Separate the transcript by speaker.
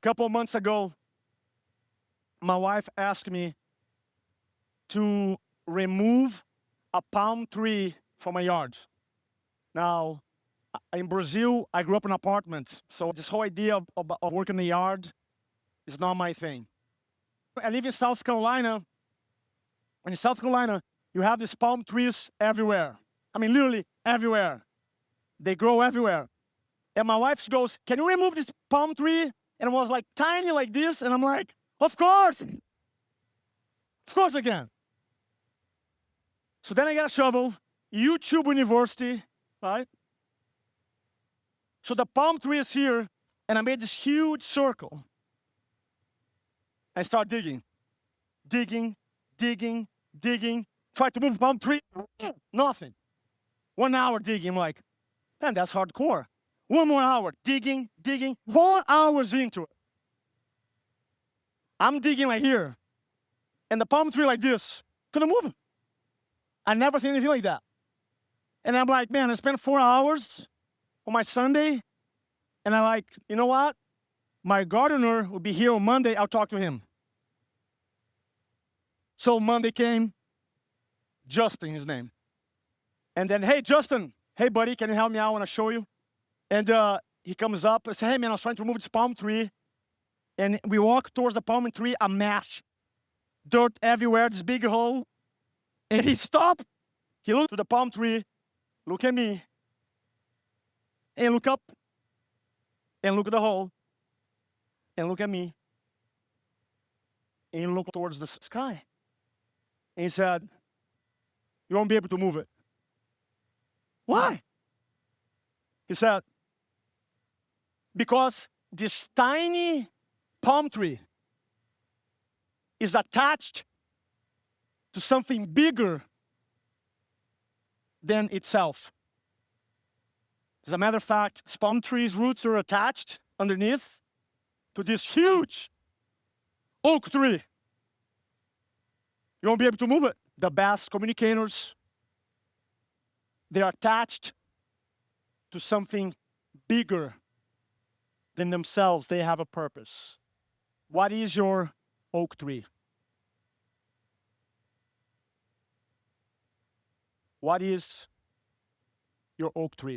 Speaker 1: couple of months ago, my wife asked me to remove a palm tree from my yard. Now, in Brazil, I grew up in apartments, so this whole idea of working in the yard is not my thing. I live in South Carolina, and in South Carolina, you have these palm trees everywhere. I mean, literally everywhere. They grow everywhere. And my wife goes, "Can you remove this palm tree?" And it was like tiny like this, and I'm like, of course I can. So then I got a shovel, YouTube University, right? So the palm tree is here, and I made this huge circle. I start digging, digging, digging, digging, try to move the palm tree, nothing. 1 hour digging, I'm like, man, that's hardcore. 1 more hour, digging, digging, 4 hours into it. I'm digging like here, and the palm tree like this, couldn't move it. I never seen anything like that. And I'm like, man, I spent 4 hours on my Sunday, and I'm like, you know what? My gardener will be here on Monday, I'll talk to him. So Monday came, Justin, his name. And then, hey, Justin, hey, buddy, can you help me out? I want to show you. And he comes up and says, hey, man, I was trying to remove this palm tree. And we walk towards the palm tree, a mess. Dirt everywhere, this big hole. And he stopped. He looked to the palm tree, look at me, and look up, and look at the hole, and look at me, and look towards the sky. And he said, you won't be able to move it. Why? He said, because this tiny palm tree is attached to something bigger than itself. As a matter of fact, this palm tree's roots are attached underneath to this huge oak tree. You won't be able to move it. The best communicators, they're attached to something bigger than themselves. They have a purpose. What is your oak tree? What is your oak tree?